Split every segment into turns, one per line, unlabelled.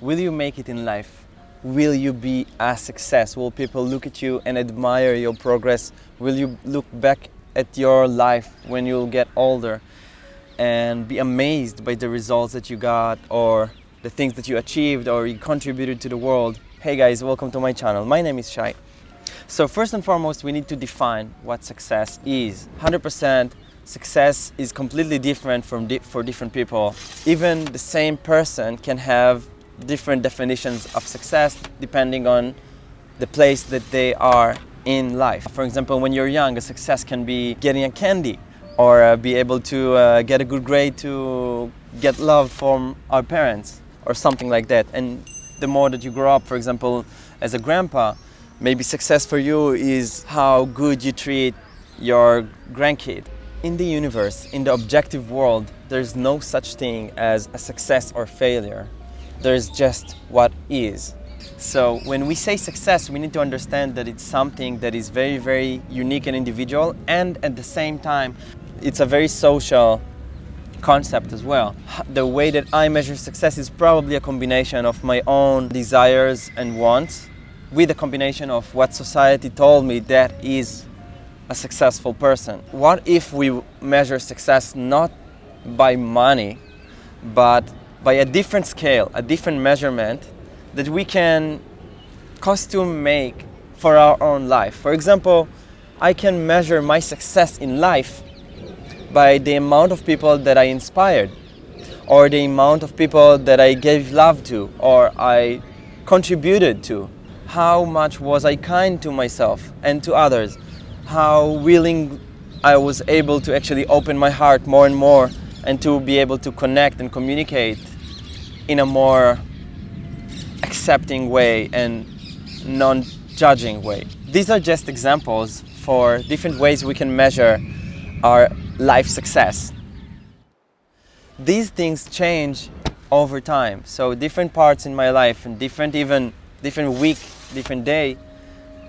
Will you make it in life? Will you be a success? Will people look at you and admire your progress? Will you look back at your life when you'll get older and be amazed by the results that you got, or the things that you achieved or you contributed to the world? Hey guys, welcome to my channel. My name is Shai. So first and foremost, we need to define what success is. 100% success is completely different for different people. Even the same person can have different definitions of success depending on the place that they are in life. For example, when you're young, a success can be getting a candy, or be able to get a good grade to get love from our parents, or something like that. And the more that you grow up, for example, as a grandpa, maybe success for you is how good you treat your grandkid. In the universe, in the objective world, there's no such thing as a success or failure. There's just what is. So when we say success, we need to understand that it's something that is very, very unique and individual, and at the same time, it's a very social concept as well. The way that I measure success is probably a combination of my own desires and wants with a combination of what society told me that is a successful person. What if we measure success not by money, but by a different scale, a different measurement that we can custom make for our own life? For example, I can measure my success in life by the amount of people that I inspired, or the amount of people that I gave love to, or I contributed to. How much was I kind to myself and to others? How willing I was able to actually open my heart more and more, and to be able to connect and communicate in a more accepting way and non-judging way. These are just examples for different ways we can measure our life success. These things change over time. So different parts in my life, and different week, different day,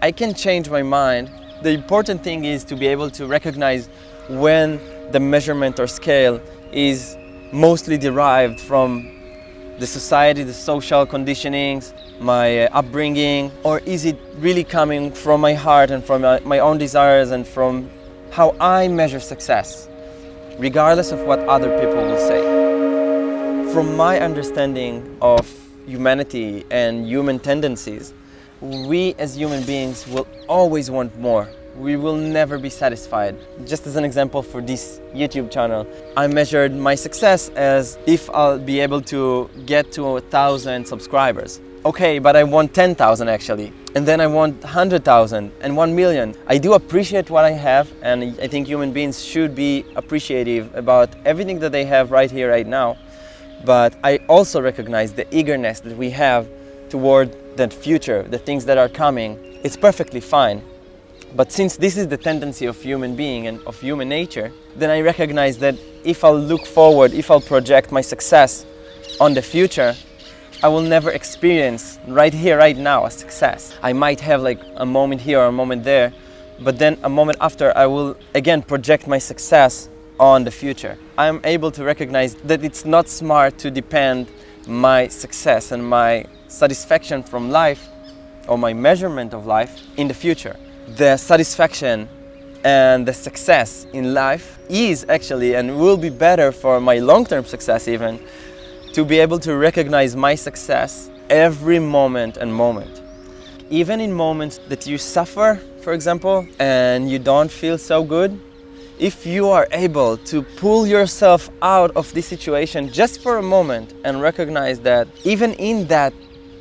I can change my mind. The important thing is to be able to recognize when the measurement or scale is mostly derived from the society, the social conditionings, my upbringing, or is it really coming from my heart and from my own desires and from how I measure success, regardless of what other people will say. From my understanding of humanity and human tendencies, we as human beings will always want more. We will never be satisfied. Just as an example for this YouTube channel, I measured my success as if I'll be able to get to 1,000 subscribers. Okay, but I want 10,000 actually. And then I want 100,000 and 1 million. I do appreciate what I have, and I think human beings should be appreciative about everything that they have right here, right now. But I also recognize the eagerness that we have toward that future, the things that are coming. It's perfectly fine. But since this is the tendency of human being and of human nature, then I recognize that if I'll look forward, if I'll project my success on the future, I will never experience right here, right now, a success. I might have like a moment here or a moment there, but then a moment after I will again project my success on the future. I'm able to recognize that it's not smart to depend my success and my satisfaction from life, or my measurement of life, in the future. The satisfaction and the success in life is actually, and will be better for my long-term success even, to be able to recognize my success every moment and moment. Even in moments that you suffer, for example, and you don't feel so good, if you are able to pull yourself out of this situation just for a moment and recognize that even in that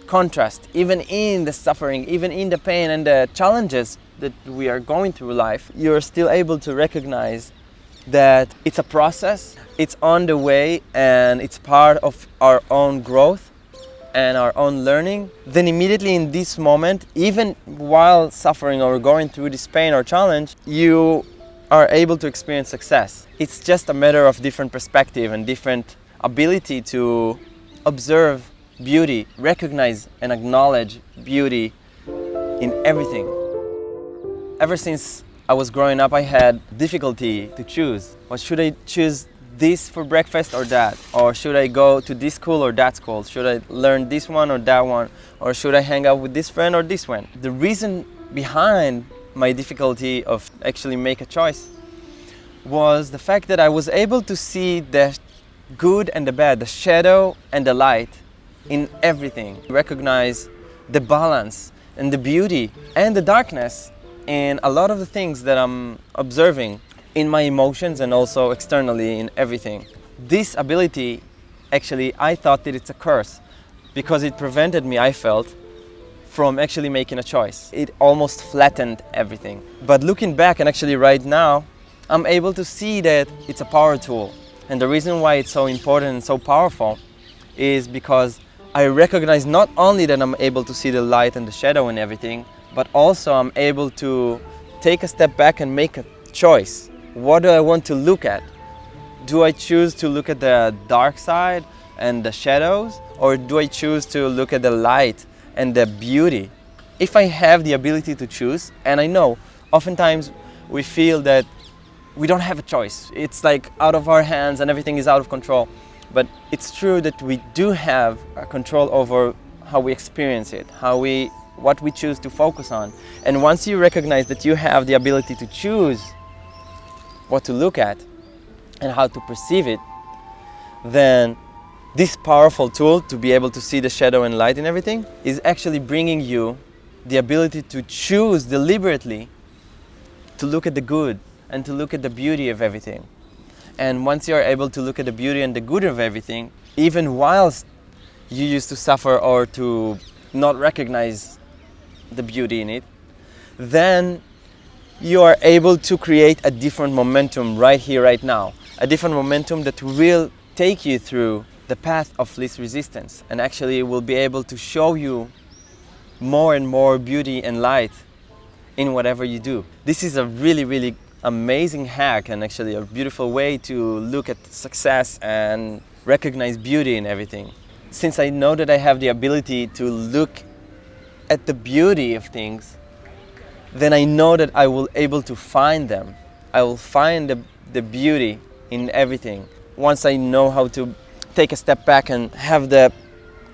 contrast, even in the suffering, even in the pain and the challenges that we are going through life, you're still able to recognize that it's a process, it's on the way, and it's part of our own growth and our own learning, then immediately in this moment, even while suffering or going through this pain or challenge, you are able to experience success. It's just a matter of different perspective and different ability to observe beauty, recognize and acknowledge beauty in everything. Ever since I was growing up, I had difficulty to choose. What should I choose this for breakfast or that? Or should I go to this school or that school? Should I learn this one or that one? Or should I hang out with this friend or this one? The reason behind my difficulty of actually make a choice was the fact that I was able to see the good and the bad, the shadow and the light in everything. Recognize the balance and the beauty and the darkness in a lot of the things that I'm observing in my emotions and also externally in everything. This ability, actually, I thought that it's a curse because it prevented me, I felt, from actually making a choice. It almost flattened everything. But looking back, and actually right now, I'm able to see that it's a power tool. And the reason why it's so important and so powerful is because I recognize not only that I'm able to see the light and the shadow and everything, but also I'm able to take a step back and make a choice. What do I want to look at? Do I choose to look at the dark side and the shadows, or do I choose to look at the light and the beauty? If I have the ability to choose, and I know oftentimes we feel that we don't have a choice. It's like out of our hands and everything is out of control. But it's true that we do have a control over how we experience it, what we choose to focus on. And once you recognize that you have the ability to choose what to look at and how to perceive it, then this powerful tool to be able to see the shadow and light in everything is actually bringing you the ability to choose deliberately to look at the good and to look at the beauty of everything. And once you're able to look at the beauty and the good of everything, even whilst you used to suffer or to not recognize the beauty in it, then you are able to create a different momentum right here, right now. A different momentum that will take you through the path of least resistance and actually will be able to show you more and more beauty and light in whatever you do. This is a really, really amazing hack and actually a beautiful way to look at success and recognize beauty in everything. Since I know that I have the ability to look at the beauty of things, then I know that I will able to find them. I will find the beauty in everything. Once I know how to take a step back and have the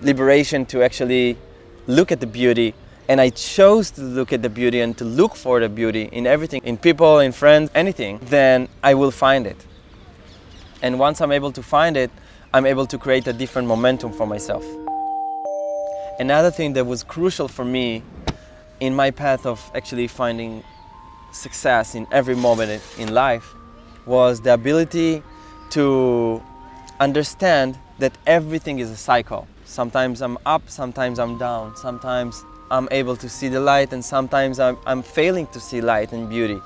liberation to actually look at the beauty, and I chose to look at the beauty and to look for the beauty in everything, in people, in friends, anything, then I will find it. And once I'm able to find it, I'm able to create a different momentum for myself. Another thing that was crucial for me in my path of actually finding success in every moment in life was the ability to understand that everything is a cycle. Sometimes I'm up, sometimes I'm down, sometimes I'm able to see the light and sometimes I'm failing to see light and beauty.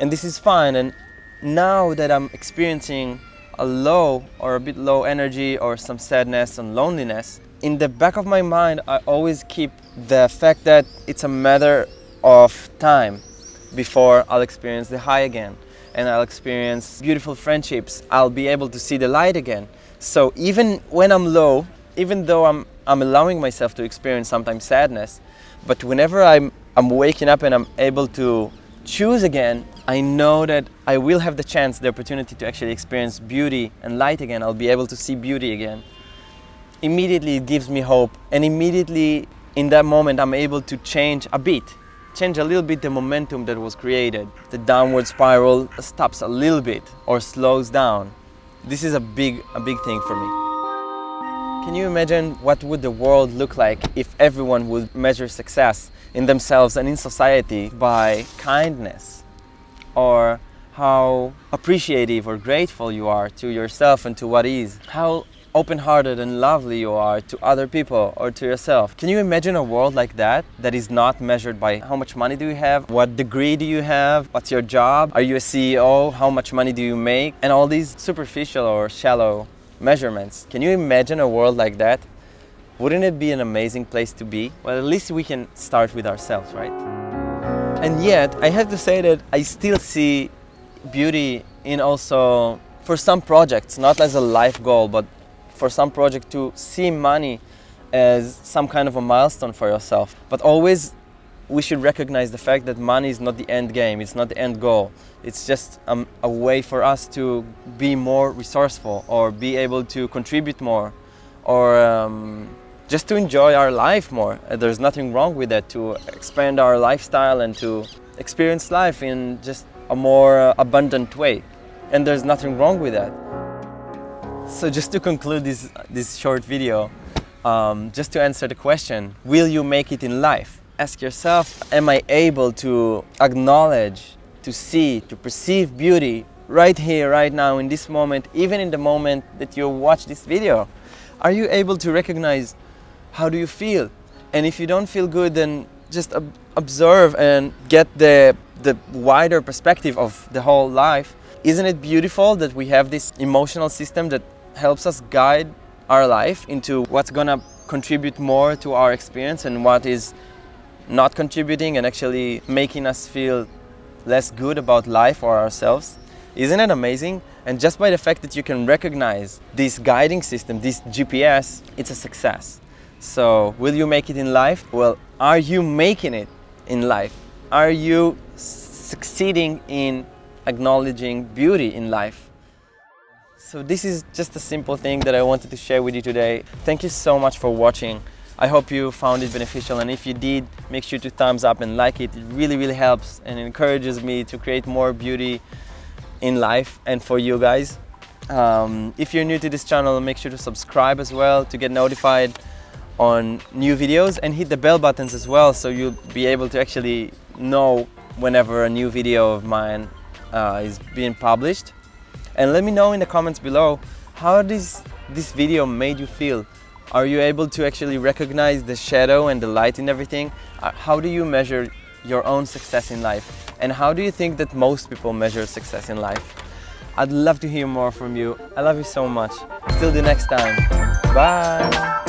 And this is fine. And now that I'm experiencing a low or a bit low energy or some sadness and loneliness, in the back of my mind I always keep the fact that it's a matter of time before I'll experience the high again and I'll experience beautiful friendships. I'll be able to see the light again. So even when I'm low, even though I'm allowing myself to experience sometimes sadness, but whenever I'm waking up and I'm able to choose again, I know that I will have the chance, the opportunity to actually experience beauty and light again. I'll be able to see beauty again. Immediately it gives me hope, and immediately in that moment I'm able to change a little bit the momentum that was created. The downward spiral stops a little bit or slows down. This is a big thing for me. Can you imagine what would the world look like if everyone would measure success in themselves and in society by kindness, or how appreciative or grateful you are to yourself and to what is, how open-hearted and lovely you are to other people or to yourself? Can you imagine a world like that is not measured by how much money do you have, what degree do you have, what's your job, are you a CEO, how much money do you make, and all these superficial or shallow measurements? Can you imagine a world like that? Wouldn't it be an amazing place to be? Well, at least we can start with ourselves, right? And yet, I have to say that I still see beauty in also, for some projects, not as a life goal, but for some project to see money as some kind of a milestone for yourself, but always we should recognize the fact that money is not the end game, it's not the end goal. It's just a way for us to be more resourceful, or be able to contribute more, or just to enjoy our life more. There's nothing wrong with that, to expand our lifestyle and to experience life in just a more abundant way. And there's nothing wrong with that. So just to conclude this short video, just to answer the question, will you make it in life? Ask yourself, am I able to acknowledge, to see, to perceive beauty right here, right now, in this moment, even in the moment that you watch this video? Are you able to recognize how do you feel? And if you don't feel good, then just observe and get the wider perspective of the whole life. Isn't it beautiful that we have this emotional system that helps us guide our life into what's gonna contribute more to our experience and what is not contributing and actually making us feel less good about life or ourselves? Isn't it amazing? And just by the fact that you can recognize this guiding system, this GPS, it's a success. So will you make it in life? Well, are you making it in life? Are you succeeding in acknowledging beauty in life? So this is just a simple thing that I wanted to share with you today. Thank you so much for watching. I hope you found it beneficial, and if you did, make sure to thumbs up and like it. It really, really helps and encourages me to create more beauty in life and for you guys. If you're new to this channel, make sure to subscribe as well to get notified on new videos, and hit the bell buttons as well, so you'll be able to actually know whenever a new video of mine is being published. And let me know in the comments below, how this video made you feel. Are you able to actually recognize the shadow and the light in everything? How do you measure your own success in life? And how do you think that most people measure success in life? I'd love to hear more from you. I love you so much. Till the next time. Bye.